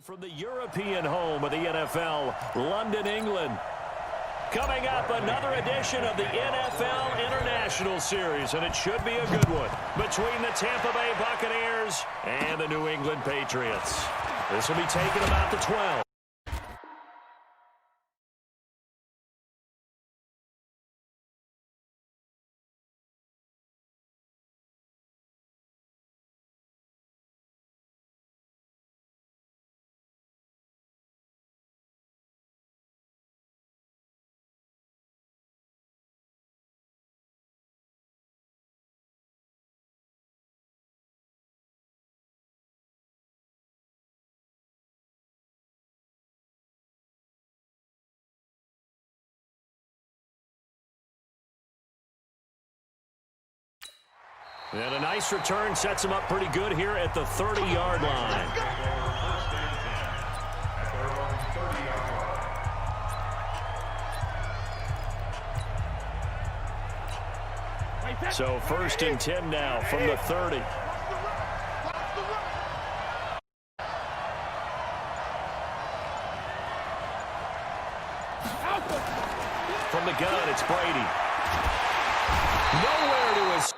From the European home of the NFL, London, England. Coming up, another edition of the NFL International Series, and it should be a good one, between the Tampa Bay Buccaneers and the New England Patriots. This will be taken about the 12. And a nice return sets him up pretty good here at the 30-yard line. So 1st and 10 now from the 30. From the gun, it's Brady. Nowhere to escape.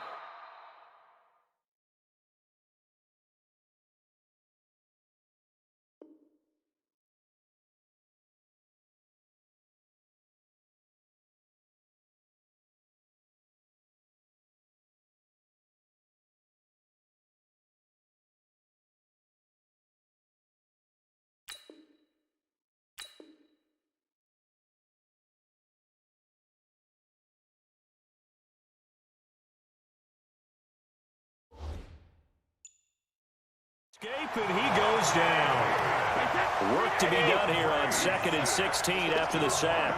And he goes down. Work to be done here on 2nd and 16 after the sack.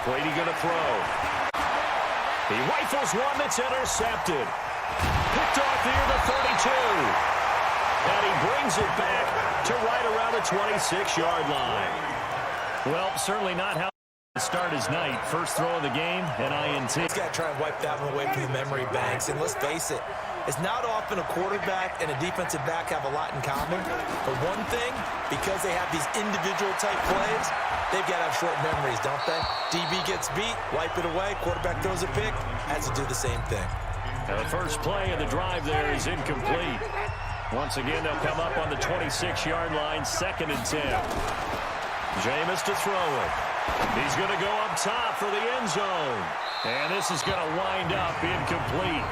Brady going to throw. He rifles one that's intercepted. Picked off near the 32. And he brings it back to right around the 26-yard line. Well, certainly not how to start his night. First throw of the game, an INT. He's got to try and wipe that one away from the memory banks. And let's face it, it's not often a quarterback and a defensive back have a lot in common. But one thing, because they have these individual type plays, they've got to have short memories, don't they? DB gets beat, wipe it away, quarterback throws a pick, has to do the same thing. Now the first play of the drive there is incomplete. Once again, they'll come up on the 26-yard line, 2nd and 10. Jameis to throw it. He's going to go up top for the end zone. And this is going to wind up incomplete.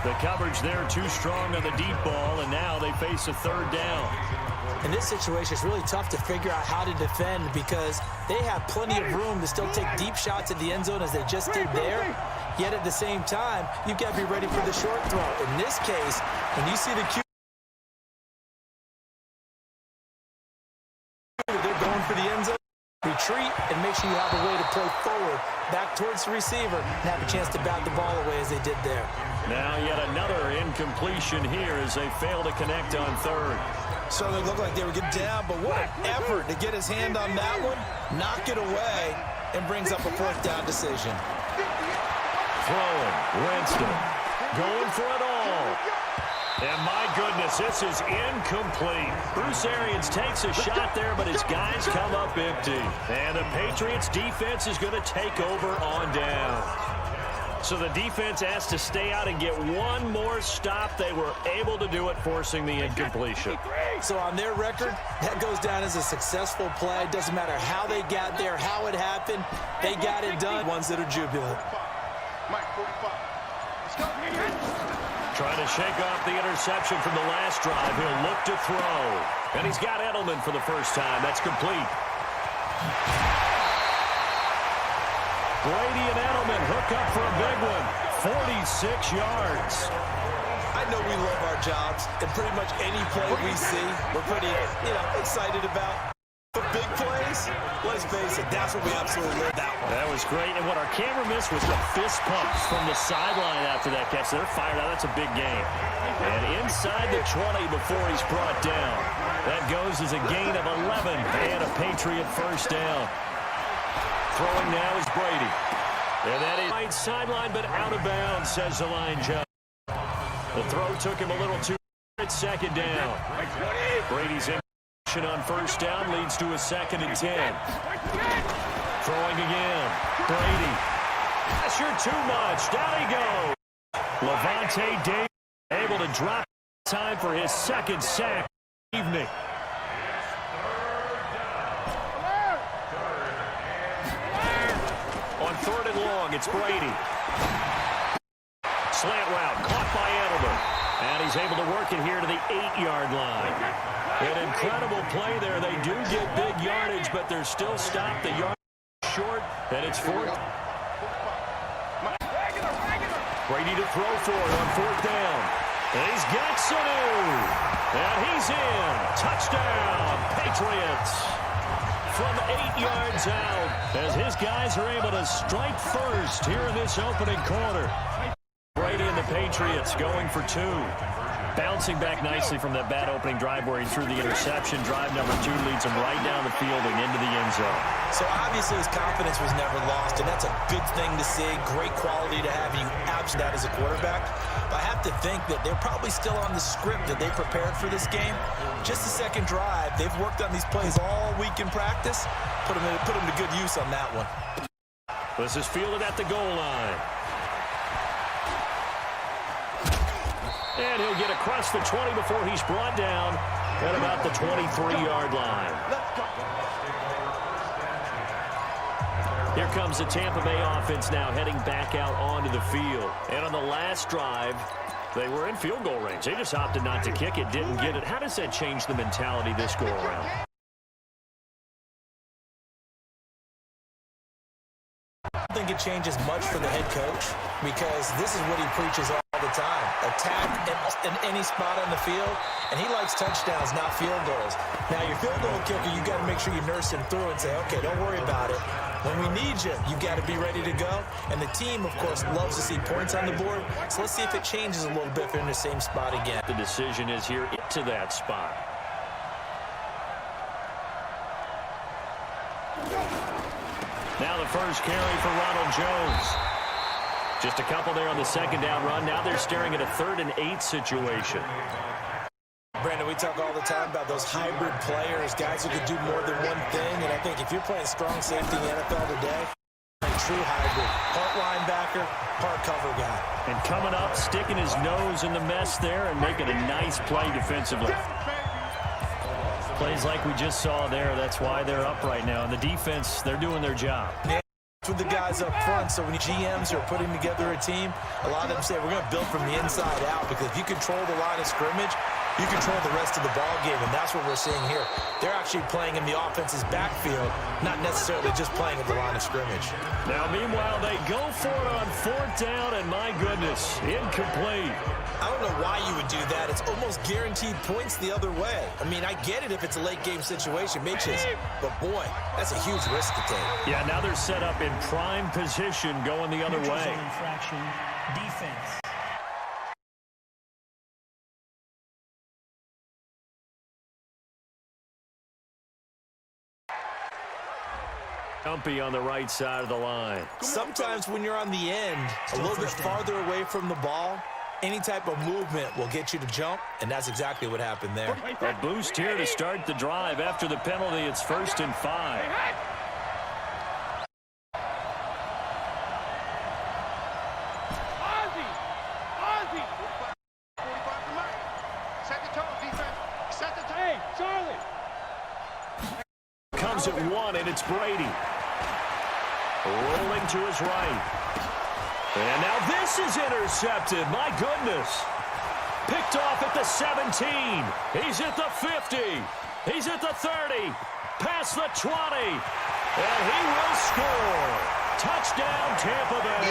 The coverage there too strong on the deep ball, and now they face a 3rd down. In this situation, it's really tough to figure out how to defend because they have plenty of room to still take deep shots at the end zone as they just did there. Yet at the same time, you've got to be ready for the short throw. In this case, when you see the cue, they're going for the end zone. Retreat and make sure you have a way to play forward, back towards the receiver, and have a chance to bat the ball away as they did there. Now yet another incompletion here as they fail to connect on 3rd. So they looked like they were getting down, but what an effort to get his hand on that one, knock it away, and brings up a 4th down decision. Throwing, Winston, going for it all. And my goodness, this is incomplete. Bruce Arians takes a shot there, but his guys come up empty. And the Patriots defense is going to take over on down. So the defense has to stay out and get one more stop. They were able to do it, forcing the incompletion. So on their record, that goes down as a successful play. Doesn't matter how they got there, how it happened. They got it done. Ones that are jubilant. Trying to shake off the interception from the last drive. He'll look to throw. And he's got Edelman for the first time. That's complete. Brady and Edelman hook up for a big one. 46 yards. I know we love our jobs, and pretty much any play we see, we're pretty, excited about. For big plays, let's face it, that's what we absolutely love that one. That was great, and what our camera missed was the fist pumps from the sideline after that catch. They're fired out. That's a big game. And inside the 20 before he's brought down. That goes as a gain of 11 and a Patriot first down. Throwing now is Brady. And that is right sideline, but out of bounds, says the line judge. The throw took him a little too at second down. Brady's in on first down leads to a 2nd and 10. Throwing again. Brady. Pressure too much. Down he goes. Levante Davis able to drop time for his 2nd sack evening. On 3rd and long, it's Brady. Slant route caught by Edelman. And he's able to work it here to the 8-yard line. An incredible play there. They do get big yardage, but they're still stopped. The yard short, and it's 4th. Brady to throw for it on 4th down. And he's got Sanu. And he's in. Touchdown, Patriots. From 8 yards out, as his guys are able to strike first here in this opening quarter. Brady and the Patriots going for 2. Bouncing back nicely from that bad opening drive where he threw the interception. Drive number 2 leads him right down the field and into the end zone. So obviously his confidence was never lost, and that's a good thing to see. Great quality to have. You absolutely that as a quarterback. But I have to think that they're probably still on the script that they prepared for this game. Just the 2nd drive. They've worked on these plays all week in practice. Put them to good use on that one. This is fielded at the goal line. And he'll get across the 20 before he's brought down at about the 23-yard line. Here comes the Tampa Bay offense now heading back out onto the field. And on the last drive, they were in field goal range. They just opted not to kick it, didn't get it. How does that change the mentality this go-around? I don't think it changes much for the head coach because this is what he preaches all the time. Attack in any spot on the field, and he likes touchdowns, not field goals. Now, your field goal kicker, you got to make sure you nurse him through and say, okay, don't worry about it. When we need you, you got to be ready to go. And the team, of course, loves to see points on the board. So let's see if it changes a little bit if they're in the same spot again. The decision is here into that spot. Now the first carry for Ronald Jones. Just a couple there on the 2nd down run. Now they're staring at a 3rd and 8 situation. Brandon, we talk all the time about those hybrid players, guys who can do more than one thing. And I think if you're playing strong safety in the NFL today, a true hybrid. Part linebacker, part cover guy. And coming up, sticking his nose in the mess there and making a nice play defensively. Plays like we just saw there. That's why they're up right now. And the defense, they're doing their job. Yeah, with the guys up front. So when GMs are putting together a team, a lot of them say we're going to build from the inside out, because if you control the line of scrimmage, you control the rest of the ball game, and that's what we're seeing here. They're actually playing in the offense's backfield, not necessarily just playing at the line of scrimmage. Now, meanwhile, they go for it on 4th down, and my goodness, incomplete. I don't know why you would do that. It's almost guaranteed points the other way. I mean, I get it if it's a late-game situation, Mitch's, but boy, that's a huge risk to take. Yeah, now they're set up in prime position going the other way. Infraction, defense. Dumpy on the right side of the line. Sometimes when you're on the end, a little bit farther away from the ball, any type of movement will get you to jump, and that's exactly what happened there. A boost here to start the drive. After the penalty, it's 1st and 5. Comes at 1, and it's Brady. Rolling to his right. And now this is intercepted. My goodness. Picked off at the 17. He's at the 50. He's at the 30. Past the 20. And he will score. Touchdown, Tampa Bay.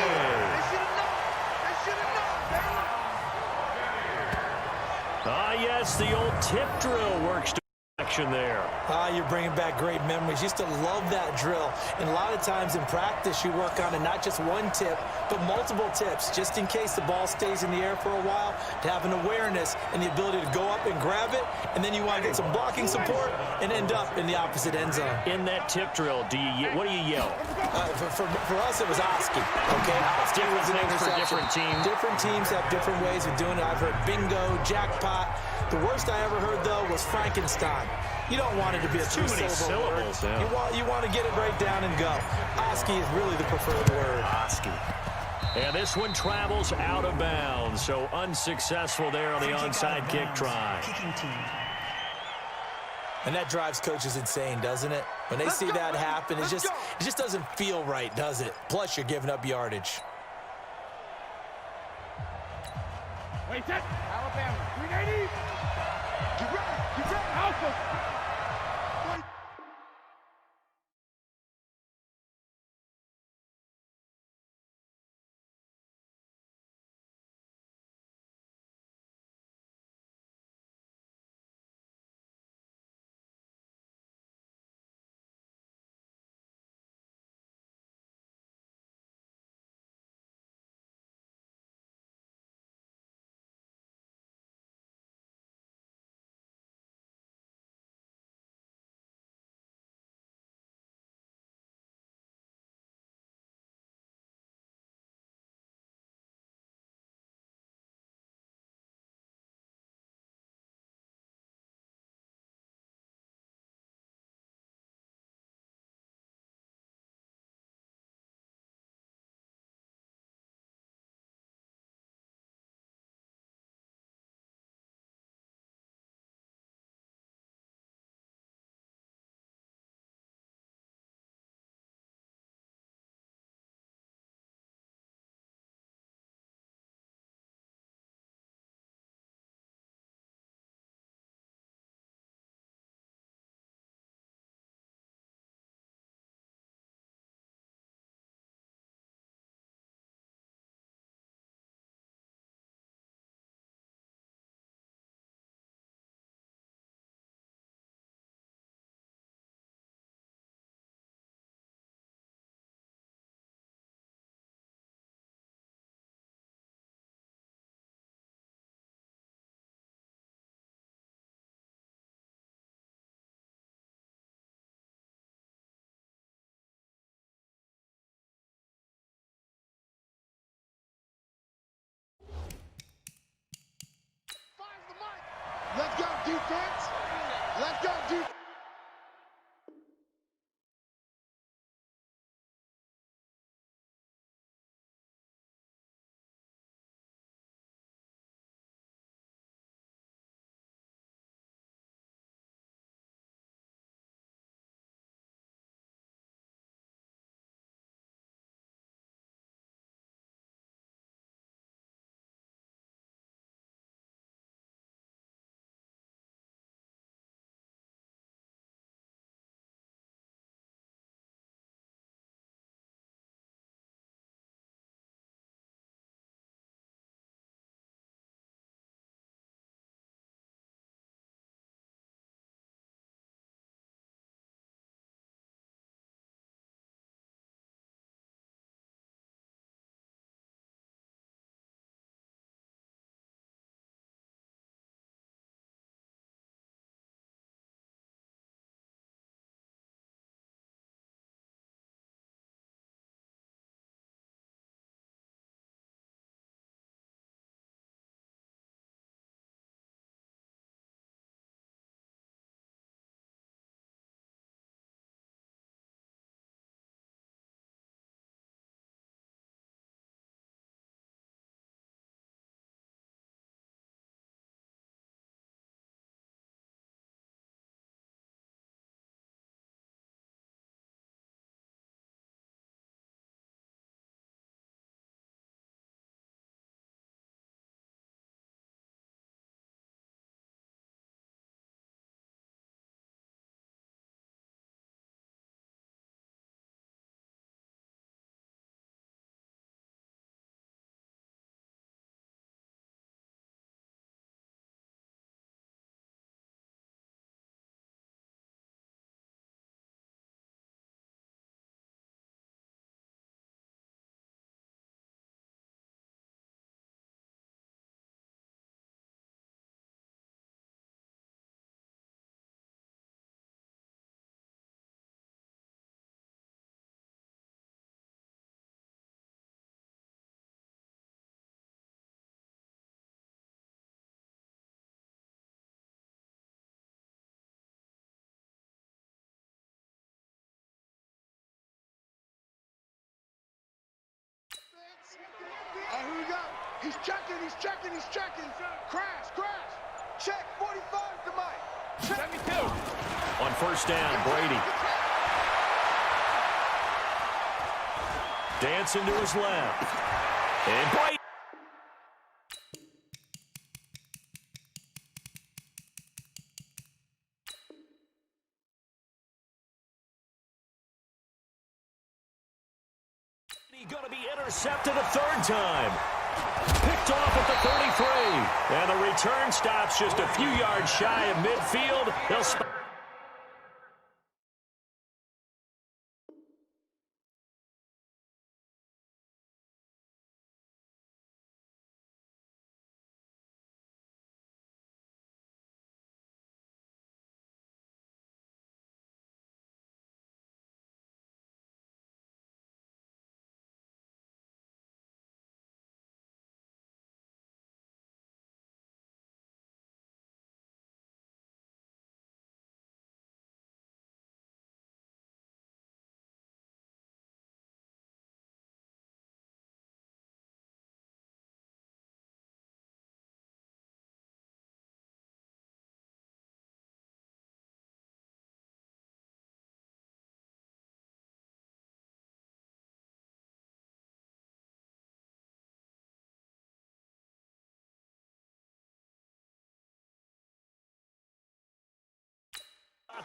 Ah, yes, the old tip drill works to action there. You're bringing back great memories. Used to love that drill. And a lot of times in practice, you work on it, not just one tip, but multiple tips, just in case the ball stays in the air for a while, to have an awareness and the ability to go up and grab it, and then you want to get some blocking support and end up in the opposite end zone. In that tip drill, what do you yell? For us, it was Oski. Okay, Oski was an things for interception. different teams. Different teams have different ways of doing it. I've heard bingo, jackpot. The worst I ever heard, though, was Frankenstein. You don't want it to be a Too many syllables. Yeah. You want to get it right down and go. Oski is really the preferred word. Oski. And this one travels out of bounds, so unsuccessful there on the onside kick try. Kicking team. And that drives coaches insane, doesn't it? When they see that happen, it just doesn't feel right, does it? Plus, you're giving up yardage. Wait, that Alabama, 380. Get ready, Alpha. All right, here we go. He's checking, he's checking, he's checking. Crash, crash. Check, 45 to Mike. 72. On first down, Brady. Dancing to his left. And Brady. Going to be intercepted a third time. Picked off at the 33. And the return stops just a few yards shy of midfield. He'll spot.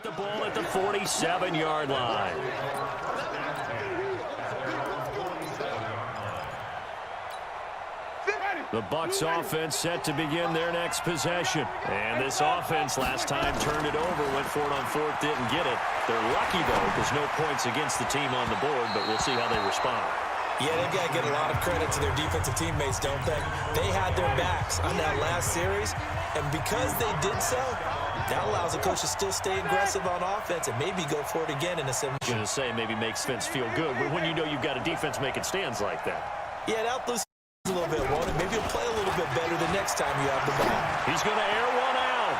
The ball at the 47-yard line. The Bucs offense set to begin their next possession. And this offense last time turned it over, went for it on fourth, didn't get it. They're lucky, though, because no points against the team on the board, but we'll see how they respond. Yeah, they've got to get a lot of credit to their defensive teammates, don't they? They had their backs on that last series, and because they did so, that allows the coach to still stay aggressive on offense and maybe go for it again in a sim. I was going to say, maybe makes Vince feel good, but when you know you've got a defense making stands like that. Yeah, that loses a little bit, won't it? Maybe he'll play a little bit better the next time you have the ball. He's going to air one out.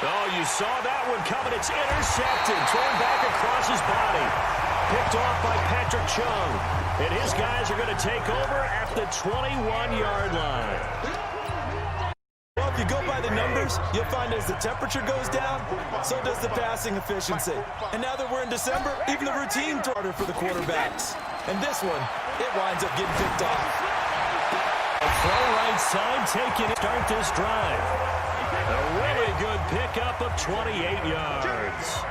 Oh, you saw that one coming. It's intercepted. Thrown back across his body. Picked off by Patrick Chung. And his guys are going to take over at the 21-yard line. Well, if you go by the numbers, you'll find as the temperature goes down, so does the passing efficiency. And now that we're in December, even the routine harder for the quarterbacks. And this one, it winds up getting picked off. A throw right side taken to start this drive. A really good pickup of 28 yards.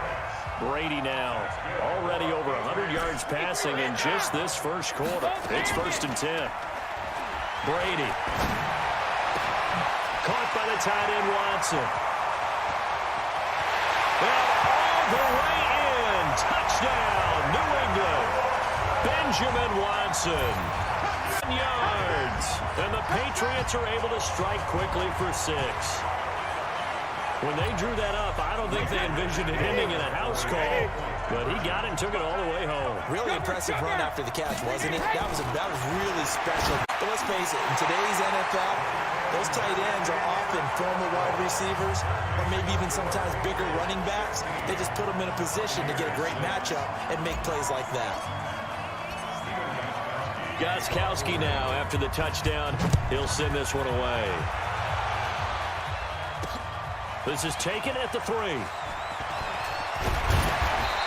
Brady now already over 100 yards passing in just this first quarter. It's 1st and 10. Brady. Caught by the tight end, Watson. And all the way in. Touchdown, New England. Benjamin Watson. 10 yards. And the Patriots are able to strike quickly for 6. When they drew that up, I don't think they envisioned it ending in a house call, but he got it and took it all the way home. Really impressive run after the catch, wasn't it? That was really special. But let's face it, in today's NFL, those tight ends are often former wide receivers or maybe even sometimes bigger running backs. They just put them in a position to get a great matchup and make plays like that. Gostkowski now, after the touchdown, he'll send this one away. This is taken at the 3.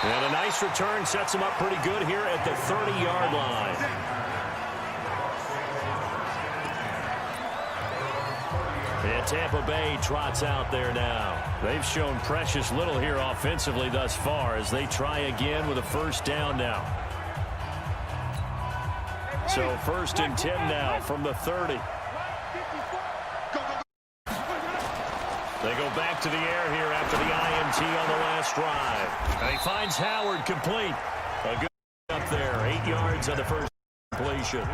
And a nice return sets him up pretty good here at the 30-yard line. And Tampa Bay trots out there now. They've shown precious little here offensively thus far as they try again with a first down now. So 1st and 10 now from the 30. They go back to the air here after the INT on the last drive. And he finds Howard complete. A good up there, 8 yards on the first completion.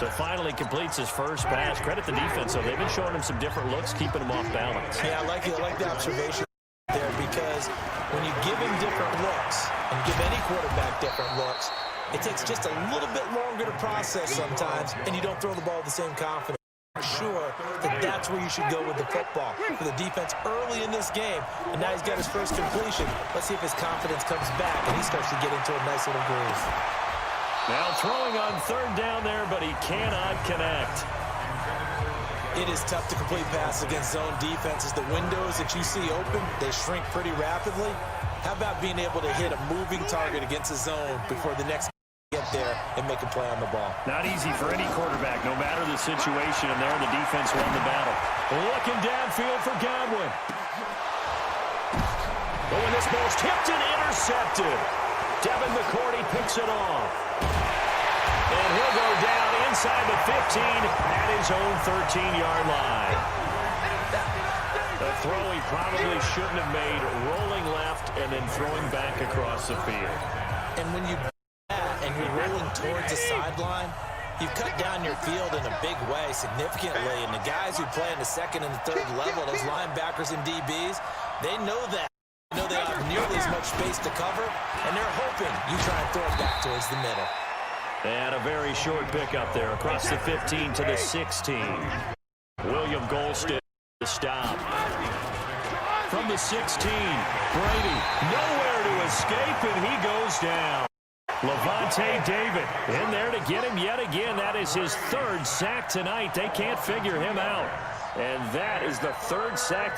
So finally completes his first pass. Credit the defense, though. They've been showing him some different looks, keeping him off balance. Yeah, I like the observation there because when you give him different looks and give any quarterback different looks, it takes just a little bit longer to process sometimes, and you don't throw the ball with the same confidence. Sure that that's where you should go with the football for the defense early in this game, and now he's got his first completion. Let's see if his confidence comes back and he starts to get into a nice little groove. Now throwing on third down there, but he cannot connect. It is tough to complete passes against zone defenses. The windows that you see open, they shrink pretty rapidly. How about being able to hit a moving target against a zone before the next get there and make a play on the ball? Not easy for any quarterback, no matter the situation, and there the defense won the battle. Looking downfield for Godwin. But when this ball's tipped and intercepted, Devin McCourty picks it off. And he'll go down inside the 15 at his own 13-yard line. A throw he probably shouldn't have made, rolling left and then throwing back across the field. And when you and you're rolling towards the sideline, you've cut down your field in a big way, significantly. And the guys who play in the second and the third level, those linebackers and DBs, they know that. They know they don't have nearly as much space to cover, and they're hoping you try and throw it back towards the middle. And a very short pickup there across the 15 to the 16. William Golston to stop. From the 16, Brady nowhere to escape, and he goes down. Levante David in there to get him yet again. That is his third sack tonight. They can't figure him out. And that is the third sack.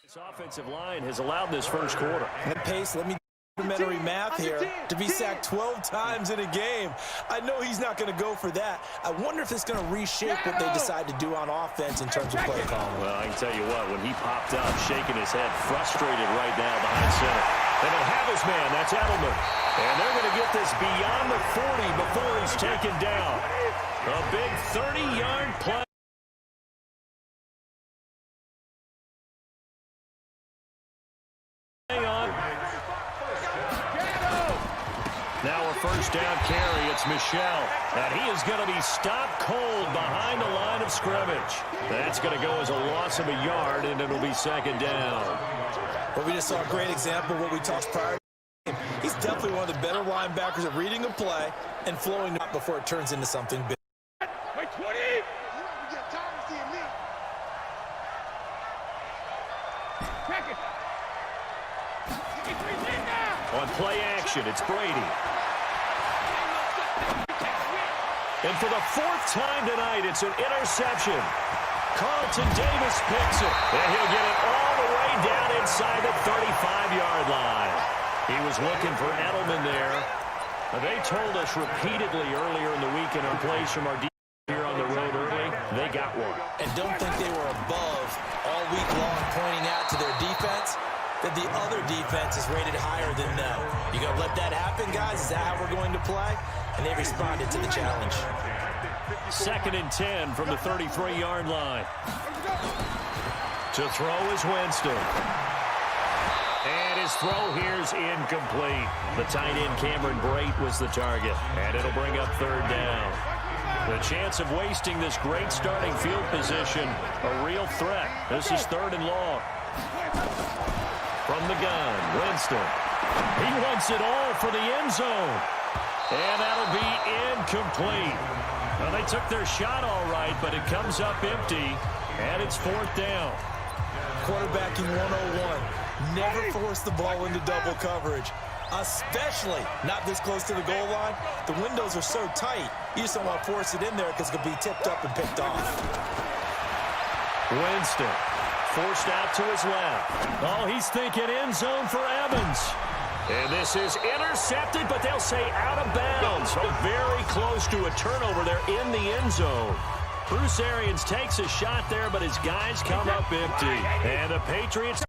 This offensive line has allowed this first quarter. And Pace, let me elementary math here. To be sacked 12 times in a game, I know he's not going to go for that. I wonder if it's going to reshape what they decide to do on offense in terms of play calling. Well, I can tell you what, when he popped up, shaking his head, frustrated right now behind center. They don't have his man. That's Edelman. And they're going to get this beyond the 40 before he's taken down. A big 30-yard play. Now a first down carry. It's Michel. And he is going to be stopped cold behind the line of scrimmage. That's going to go as a loss of a yard, and it'll be second down. Well, we just saw a great example of what we talked prior. He's definitely one of the better linebackers at reading a play and flowing up before it turns into something big. On play action, it's Brady. And for the fourth time tonight, it's an interception. Carlton Davis picks it. And he'll get it all the way down inside the 35-yard line. He was looking for Edelman there. They told us repeatedly earlier in the week in our plays from our defense here on the road early, they got one. And don't think they were above all week long pointing out to their defense that the other defense is rated higher than them. You gonna let that happen, guys? Is that how we're going to play? And they responded to the challenge. Second and 10 from the 33-yard line. To throw is Winston. And his throw here is incomplete. The tight end Cameron Brate was the target. And it'll bring up third down. The chance of wasting this great starting field position, a real threat. This is third and long. From the gun, Winston. He wants it all for the end zone. And that'll be incomplete. Well, they took their shot all right, but it comes up empty, and it's fourth down. Quarterbacking 101. Never force the ball into double coverage, especially not this close to the goal line. The windows are so tight, you just don't want to force it in there because it could be tipped up and picked off. Winston. Forced out to his left. Oh, he's thinking end zone for Evans. And this is intercepted, but they'll say out of bounds. So very close to a turnover there in the end zone. Bruce Arians takes a shot there, but his guys come up empty. And the Patriots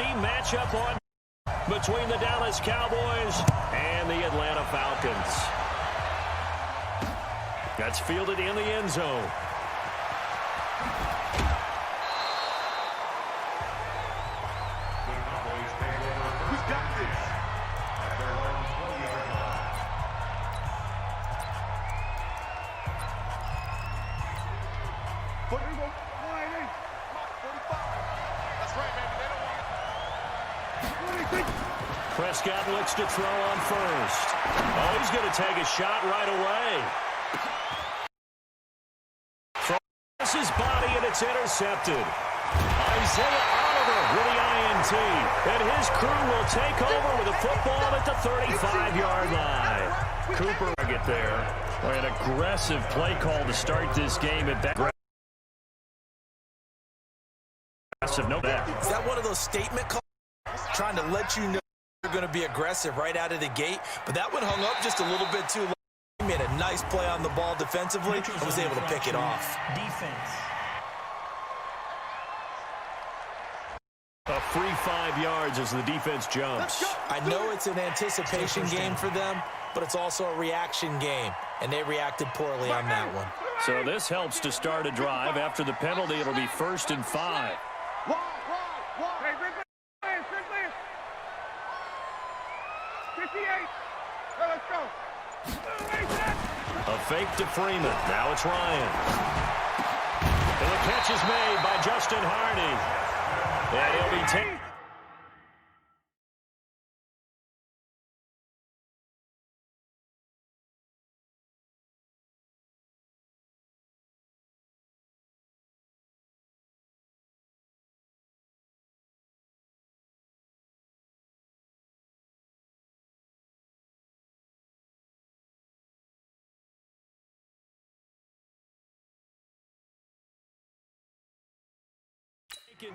matchup on between the Dallas Cowboys and the Atlanta Falcons. That's fielded in the end zone. Prescott looks to throw on first. Oh, he's going to take a shot right away. Throws his body, and it's intercepted. Isaiah Oliver with the INT. And his crew will take over with a football at the 35-yard line. Cooper will get there. An aggressive play call to start this game at that. No doubt. Is that one of those statement calls? Trying to let you know you're going to be aggressive right out of the gate, but that one hung up just a little bit too long. He made a nice play on the ball defensively and was able to pick it off. Defense. A free 5 yards as the defense jumps. I know it's an anticipation game for them, but it's also a reaction game, and they reacted poorly on that one. So this helps to start a drive. After the penalty, it'll be 1st and 5. A fake to Freeman. Now it's Ryan. And the catch is made by Justin Hardy. And he'll be taken.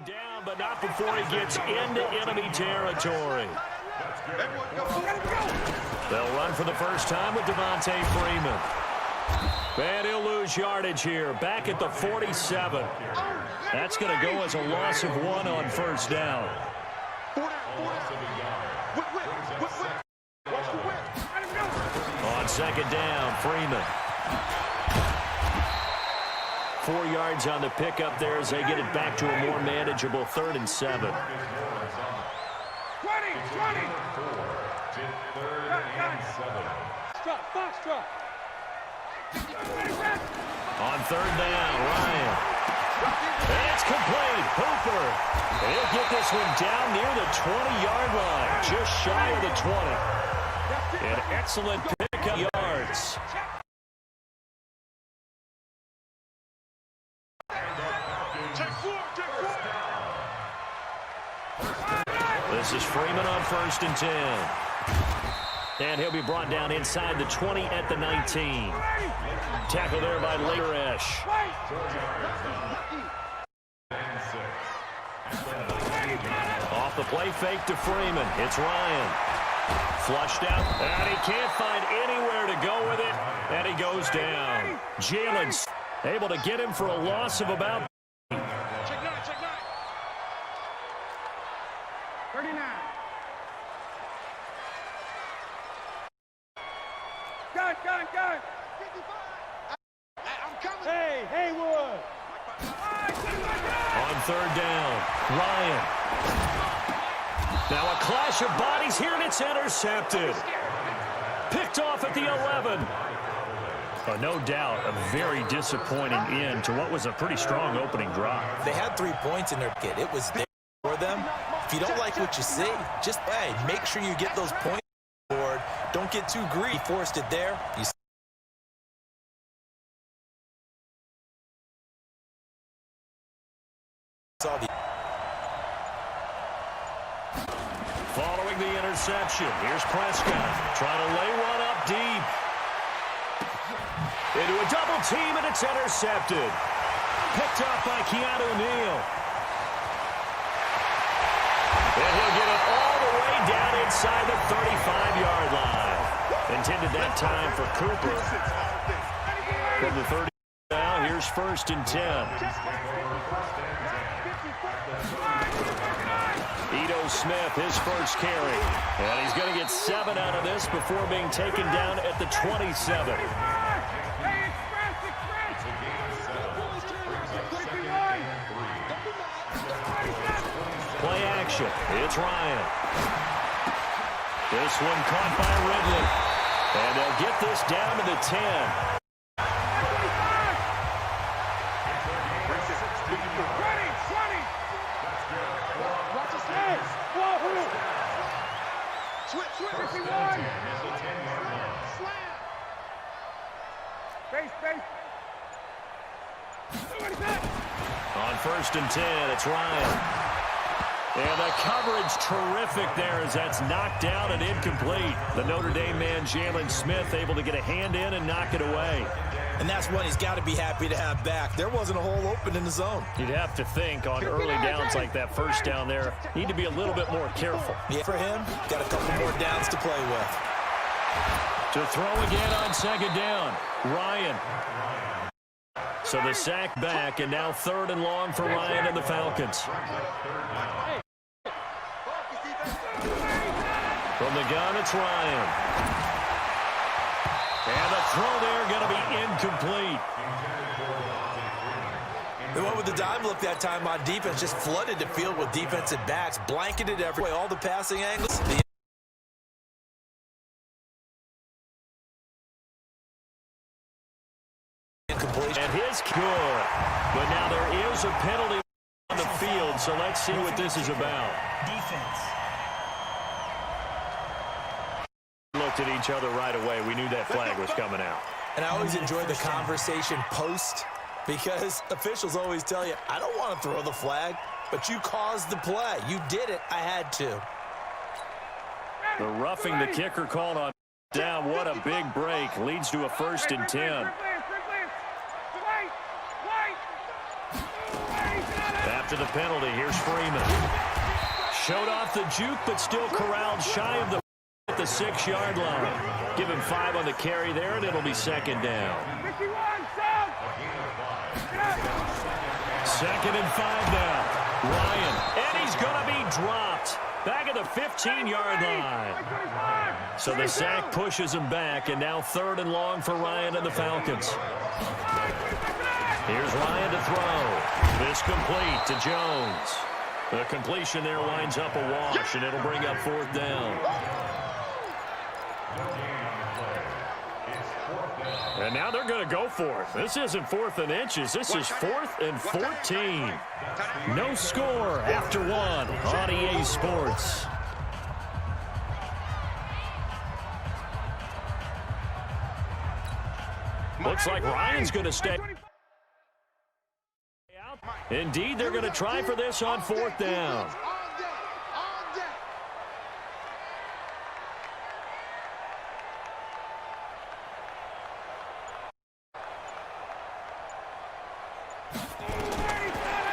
Down, but not before he gets into enemy territory. They'll run for the first time with Devontae Freeman. And he'll lose yardage here, back at the 47. That's going to go as a loss of 1 on first down. On second down, Freeman. 4 yards on the pickup there as they get it back to a more manageable 3rd and 7. 20. On 3rd down, Ryan. And it's complete. Hooper. He'll get this one down near the 20-yard line, just shy of the 20. An excellent pickup yards. This is Freeman on 1st and 10. And he'll be brought down inside the 20 at the 19. Tackle there by Leresh. Off the play fake to Freeman. It's Ryan. Flushed out. And he can't find anywhere to go with it. And he goes down. Jalen's able to get him for a loss of about 39. Gun. 55. I'm coming. Hey, Haywood. On 3rd down, Ryan. Now a clash of bodies here, and it's intercepted. Picked off at the 11. No doubt a very disappointing end to what was a pretty strong opening drive. They had 3 points in their kit. It was there for them. If you don't like what you see, just make sure you get those points on the board. Don't get too greedy. Forced it there. You saw the following the interception. Here's Prescott trying to lay one up deep. Into a double team, and it's intercepted. Picked up by Keanu Neal. And he'll get it all the way down inside the 35-yard line. Intended that time for Cooper. From the 30 now, here's 1st and 10. Ito Smith, his first carry. And he's going to get 7 out of this before being taken down at the 27. Play action. It's Ryan. This one caught by Ridley. And they'll get this down to the 10. On 1st and 10, it's Ryan. And the coverage terrific there as that's knocked down and incomplete. The Notre Dame man, Jalen Smith, able to get a hand in and knock it away. And that's one he's got to be happy to have back. There wasn't a hole open in the zone. You'd have to think on early downs like that first down there, need to be a little bit more careful. Yeah, for him, got a couple more downs to play with. To throw again on 2nd down, Ryan. So the sack back, and now 3rd and long for Ryan and the Falcons. From the gun, it's Ryan. And the throw there going to be incomplete. They went with the dime look that time on defense, just flooded the field with defensive backs, blanketed every way, all the passing angles. And his good. But now there is a penalty on the field, so let's see what this is about. Defense. Looked at each other right away. We knew that flag was coming out. And I always enjoy the conversation post because officials always tell you, I don't want to throw the flag, but you caused the play. You did it. I had to. The roughing the kicker called on down. What a big break. Leads to a 1st and 10. After the penalty, here's Freeman. Showed off the juke, but still corralled shy of the at the 6-yard line. Give him 5 on the carry there, and it'll be 2nd down. 2nd and 5 now. Ryan, and he's going to be dropped. Back at the 15-yard line. So the sack pushes him back, and now 3rd and long for Ryan and the Falcons. Here's Ryan to throw. This complete to Jones. The completion there winds up a wash, and it'll bring up 4th down. And now they're going to go for it. This isn't 4th and inches. This is 4th and 14. No score after 1 on EA Sports. Looks like Ryan's going to stay. Indeed, they're going to try for this on 4th down.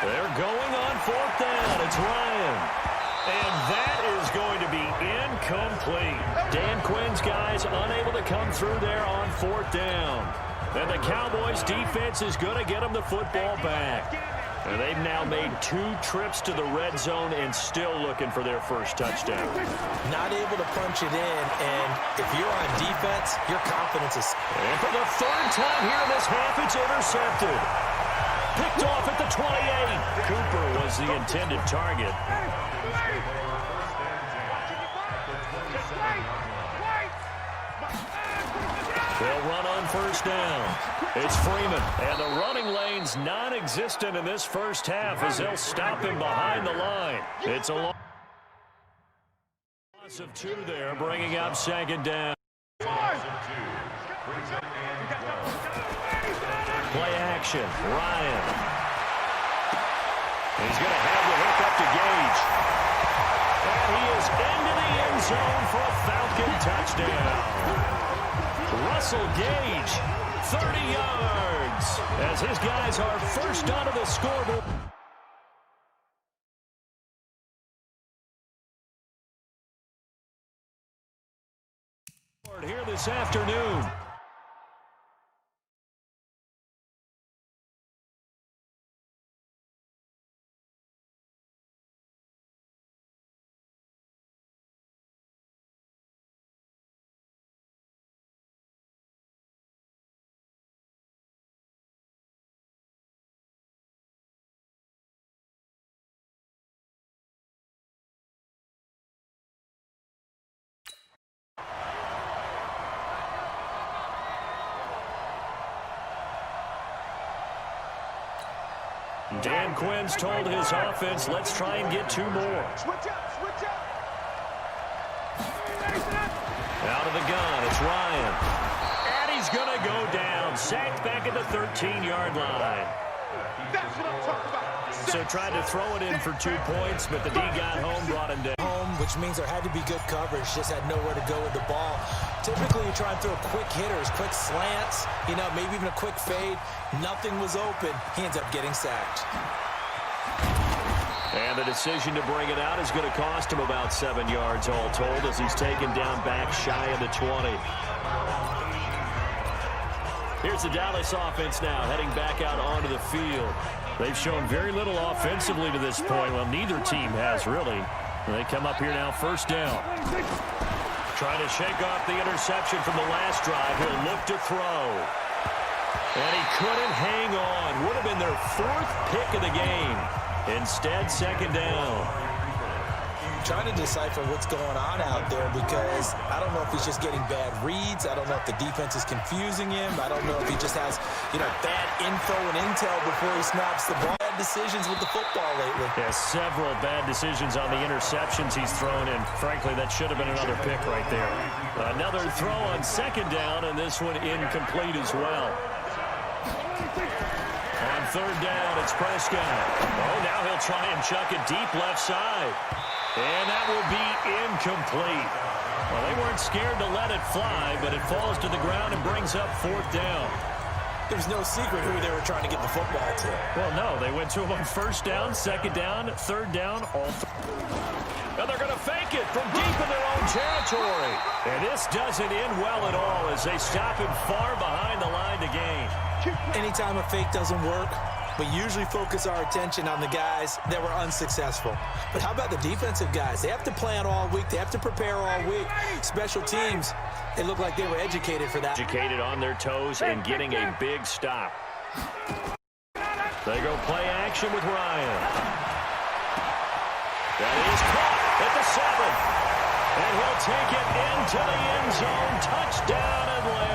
They're going on 4th down. It's Ryan. And that is going to be incomplete. Dan Quinn's guys unable to come through there on 4th down. And the Cowboys defense is going to get them the football back. And they've now made 2 trips to the red zone and still looking for their first touchdown. Not able to punch it in, and if you're on defense, your confidence is... And for the 3rd time here in this half, it's intercepted. Picked off at the 28. Cooper was the intended target. They'll run on 1st down. It's Freeman. And the running lane's non-existent in this first half as they'll stop him behind the line. It's a loss of 2 there, bringing up 2nd down. Play action. Ryan. He's going to have the hook up to Gage. And he is into the end zone for a Falcon touchdown. Russell Gage, 30 yards, as his guys are first onto the scoreboard. Here this afternoon. Dan Quinn's told his offense, let's try and get 2 more. Switch up, switch up. Out of the gun, it's Ryan. And he's going to go down. Sacked back at the 13-yard line. That's what I'm talking about. So tried to throw it in for 2 points, but the D got home, brought him down. Which means there had to be good coverage, just had nowhere to go with the ball. Typically, you try and throw quick hitters, quick slants, maybe even a quick fade. Nothing was open. He ends up getting sacked. And the decision to bring it out is going to cost him about 7 yards all told as he's taken down back shy of the 20. Here's the Dallas offense now heading back out onto the field. They've shown very little offensively to this point. Well, neither team has really. They come up here now, first down. Trying to shake off the interception from the last drive. He'll look to throw. And he couldn't hang on. Would have been their 4th pick of the game. Instead, second down. Trying to decipher what's going on out there because I don't know if he's just getting bad reads. I don't know if the defense is confusing him. I don't know if he just has, bad info and intel before he snaps the ball. Bad decisions with the football lately. Yeah, several bad decisions on the interceptions he's thrown, and frankly, that should have been another pick right there. Another throw on second down, and this one incomplete as well. On third down, it's Prescott. Oh, now he'll try and chuck it deep left side. And that will be incomplete. Well, they weren't scared to let it fly, but it falls to the ground and brings up 4th down. There's no secret who they were trying to get the football to. Well, no, they went to him on first down, second down, third down, all three. And they're going to fake it from deep in their own territory. And this doesn't end well at all as they stop him far behind the line to gain. Anytime a fake doesn't work, we usually focus our attention on the guys that were unsuccessful. But how about the defensive guys? They have to plan all week. They have to prepare all week. Special teams, it looked like they were educated for that. Educated on their toes and getting a big stop. They go play action with Ryan. That is caught at the 7. And he'll take it into the end zone. Touchdown, Atlanta.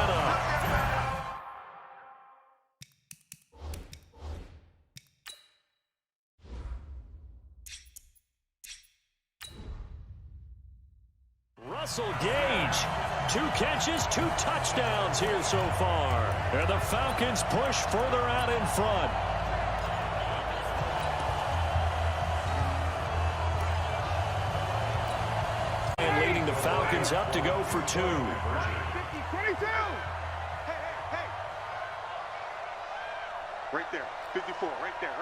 Russell Gage, 2 catches, 2 touchdowns here so far. And the Falcons push further out in front. And leading the Falcons up to go for 2. 22. Hey. Right there. 54. Right there.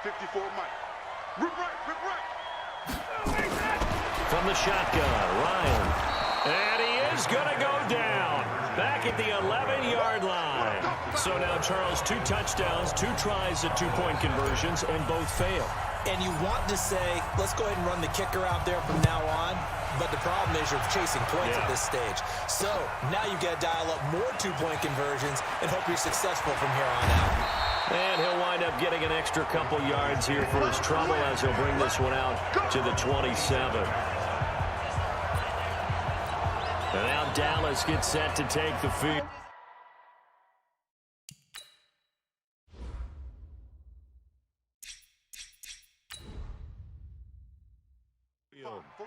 54, Mike. Rip right. From the shotgun, Ryan. And he is going to go down. Back at the 11-yard line. So now, Charles, 2 touchdowns, 2 tries at 2-point conversions, and both fail. And you want to say, let's go ahead and run the kicker out there from now on. But the problem is you're chasing points at this stage. So now you've got to dial up more 2-point conversions and hope you're successful from here on out. And he'll wind up getting an extra couple yards here for his trouble as he'll bring this one out to the 27. And now Dallas gets set to take the field.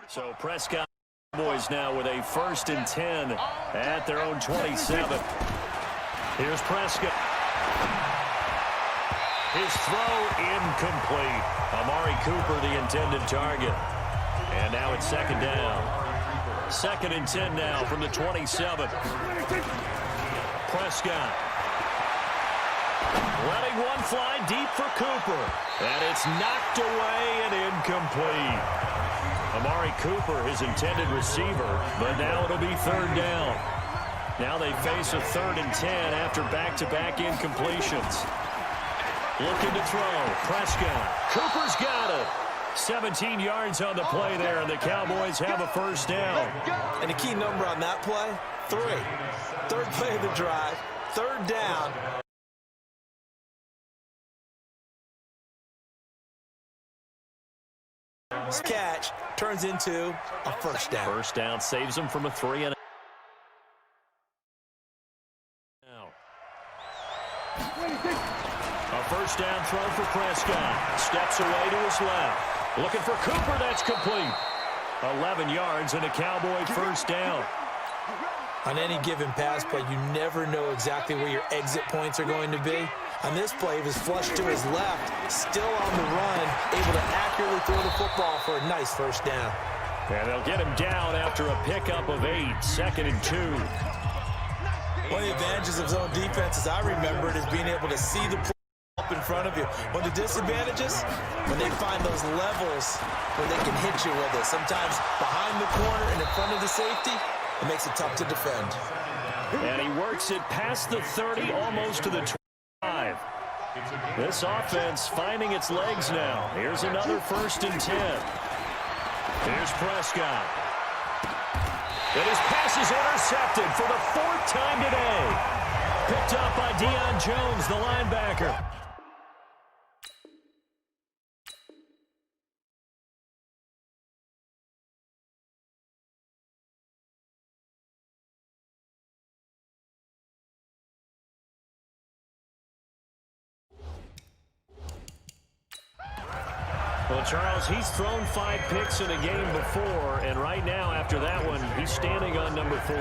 So Prescott boys now with a 1st and 10 at their own 27. Here's Prescott. His throw incomplete. Amari Cooper the intended target. And now it's 2nd down. 2nd and 10 now from the 27. Prescott. Letting one fly deep for Cooper. And it's knocked away and incomplete. Amari Cooper, his intended receiver, but now it'll be 3rd down. Now they face a 3rd and 10 after back-to-back incompletions. Looking to throw. Prescott. Cooper's got it. 17 yards on the play there, and the Cowboys have a 1st down. And the key number on that play, 3. 3rd play of the drive, 3rd down. This catch turns into a 1st down. 1st down saves them from a 3 and A first down throw for Prescott. Steps away to his left. Looking for Cooper. That's complete. 11 yards and a Cowboy first down. On any given pass play, you never know exactly where your exit points are going to be. On this play, he was flushed to his left, still on the run, able to accurately throw the football for a nice first down. And they'll get him down after a pickup of 8, 2nd and 2. One of the advantages of zone defense, as I remember it, is being able to see the play up in front of you. One of the disadvantages, when they find those levels where they can hit you with it, sometimes behind the corner and in front of the safety, it makes it tough to defend. And he works it past the 30, almost to the 25. This offense finding its legs now. Here's another 1st and 10. Here's Prescott. And his pass is intercepted for the 4th time today. Picked up by Deion Jones, the linebacker. Well, Charles, he's thrown 5 picks in a game before, and right now, after that one, he's standing on number 4.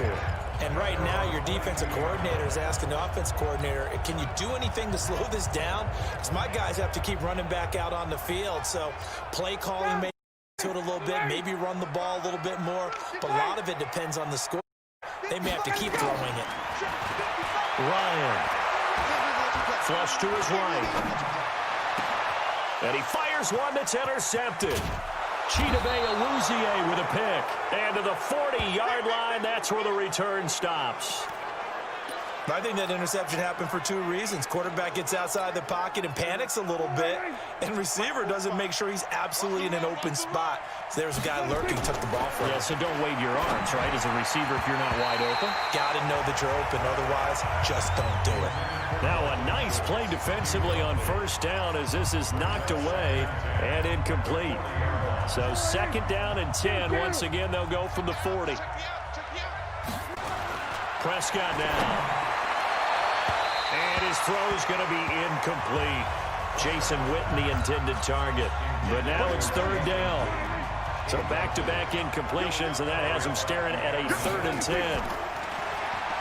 And right now, your defensive coordinator is asking the offensive coordinator, can you do anything to slow this down? Because my guys have to keep running back out on the field, so play calling may to it a little bit, maybe run the ball a little bit more, but a lot of it depends on the score. They may have to keep throwing it. Ryan. Flush to his right. And he fires one that's intercepted. Chidobe Awuzie with a pick. And to the 40-yard line, that's where the return stops. I think that interception happened for 2 reasons. Quarterback gets outside the pocket and panics a little bit, and receiver doesn't make sure he's absolutely in an open spot. So there's a guy lurking, took the ball from him. Yeah, so don't wave your arms, right, as a receiver if you're not wide open. Got to know that you're open. Otherwise, just don't do it. Now a nice play defensively on first down as this is knocked away and incomplete. So 2nd down and 10. Once again, they'll go from the 40. Prescott now. And his throw is going to be incomplete. Jason Witten, the intended target. But now it's 3rd down. So back-to-back incompletions, and that has him staring at a 3rd and 10.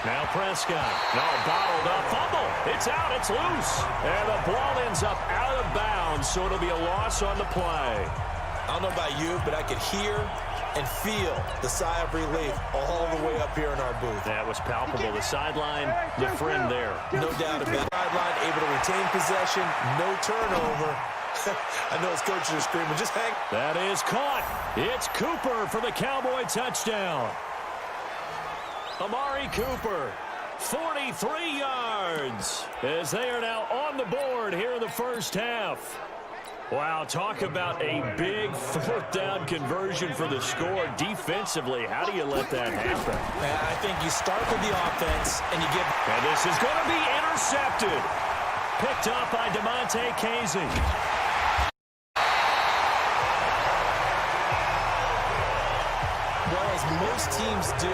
Now Prescott. No, bottled up. Fumble. It's out. It's loose. And the ball ends up out of bounds, so it'll be a loss on the play. I don't know about you, but I could hear and feel the sigh of relief all the way up here in our booth. That was palpable. The sideline, the friend there. No doubt about it. Sideline, able to retain possession, no turnover. I know his coaches are screaming, just hang. That is caught. It's Cooper for the Cowboy touchdown. Amari Cooper, 43 yards, as they are now on the board here in the first half. Wow, talk about a big 4th down conversion for the score. Defensively, how do you let that happen? I think you start with the offense and you give. And this is going to be intercepted. Picked up by DeMonte Casey. Well, as most teams do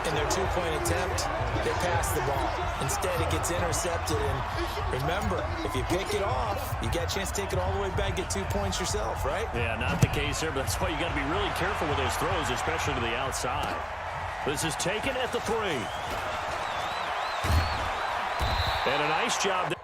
in their 2-point attempt, they pass the ball. Instead, it gets intercepted. And remember, if you pick it off, you got a chance to take it all the way back, get 2 points yourself, right? Yeah, not the case here, but that's why you got to be really careful with those throws, especially to the outside. This is taken at the 3. And a nice job there.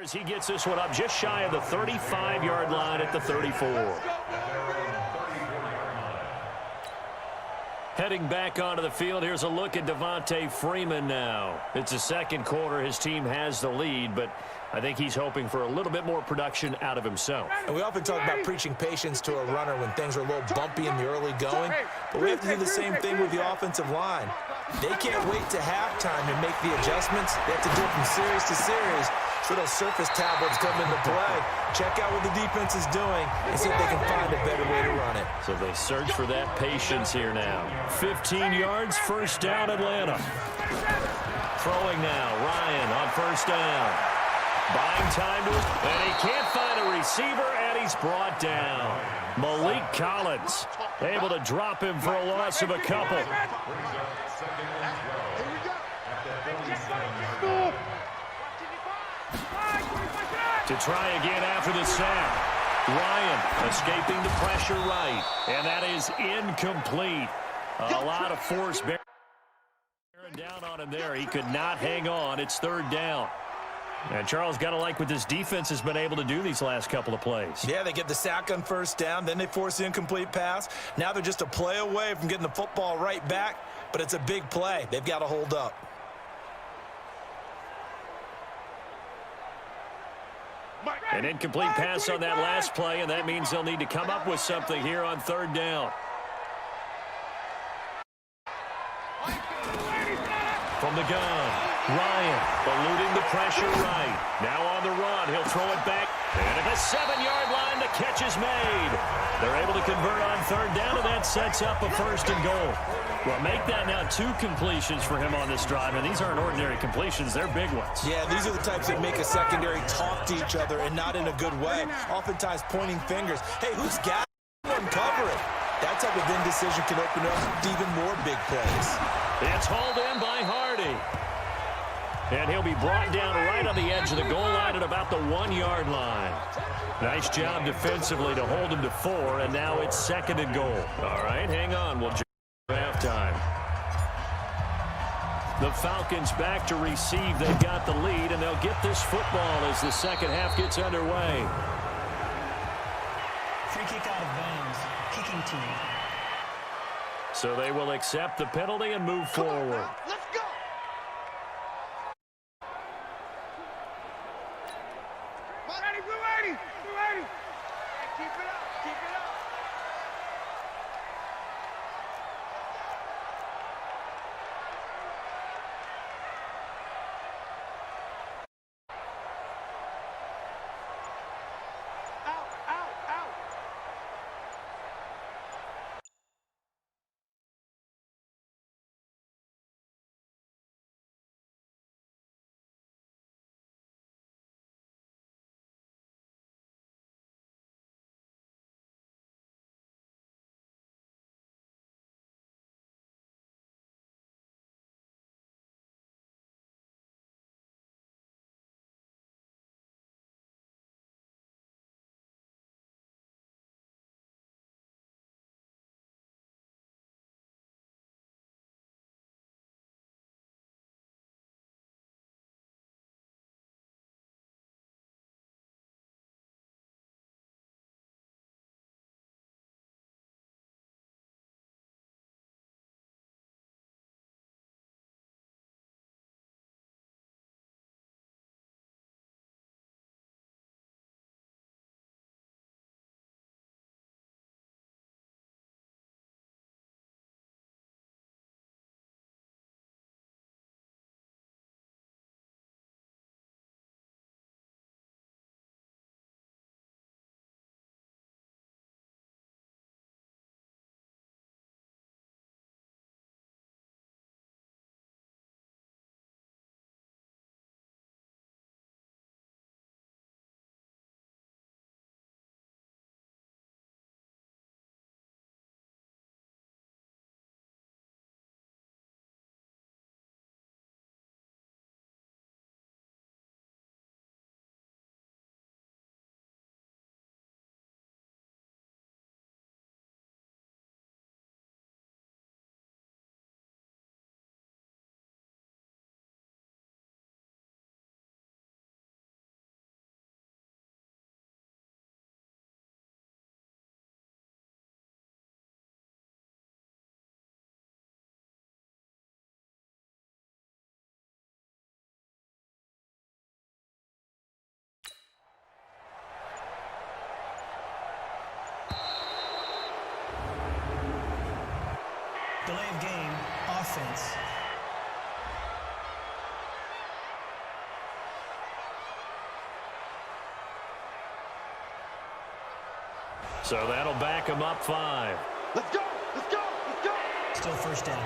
As he gets this one up just shy of the 35-yard line at the 34. Heading back onto the field, here's a look at Devontae Freeman now. It's the second quarter. His team has the lead, but I think he's hoping for a little bit more production out of himself. And we often talk about preaching patience to a runner when things are a little bumpy in the early going, but we have to do the same thing with the offensive line. They can't wait to halftime and make the adjustments. They have to do it from series to series. So those surface tablets come into play. Check out what the defense is doing and see if they can find a better way to run it. So they search for that patience here now. 15 yards, first down, Atlanta. Throwing now, Ryan on first down. Buying time to it, and he can't find a receiver, and he's brought down. Malik Collins able to drop him for a loss of a couple. To try again after the sack. Ryan escaping the pressure right, and that is incomplete. A lot of force bearing down on him there. He could not hang on. It's third down. And Charles, got to like what this defense has been able to do these last couple of plays. Yeah, they get the sack on first down, then they force the incomplete pass. Now they're just a play away from getting the football right back, but it's a big play. They've got to hold up. An incomplete pass on that last play, and that means they'll need to come up with something here on third down. From the gun, Ryan eluding the pressure right. Now on the run, he'll throw it back. And at the 7-yard line, the catch is made. They're able to convert on third down, and that sets up a first and goal. Well, make that now 2 completions for him on this drive, and these aren't ordinary completions. They're big ones. Yeah, these are the types that make a secondary talk to each other and not in a good way. Oftentimes pointing fingers. Hey, who's got one covering? That type of indecision can open up even more big plays. It's hauled in by Hardy. And he'll be brought down right on the edge of the goal line at about the 1-yard line. Nice job defensively to hold him to 4, and now it's second and goal. All right, hang on. We'll halftime. The Falcons back to receive. They've got the lead, and they'll get this football as the second half gets underway. Free kick out of bounds. Kicking team. So they will accept the penalty and move forward. Let's go. Blue 80. Keep it up. Keep it up. Delay of game, offense. So that'll back him up 5. Let's go! Let's go! Let's go! Still first down.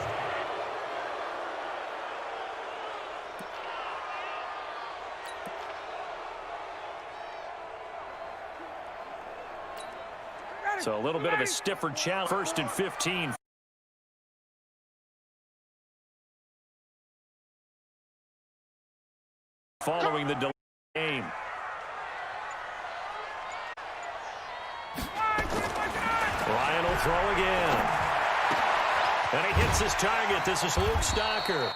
So a little bit of a stiffer challenge. 1st and 15. Following the delay game. Ryan will throw again. And he hits his target. This is Luke Stocker.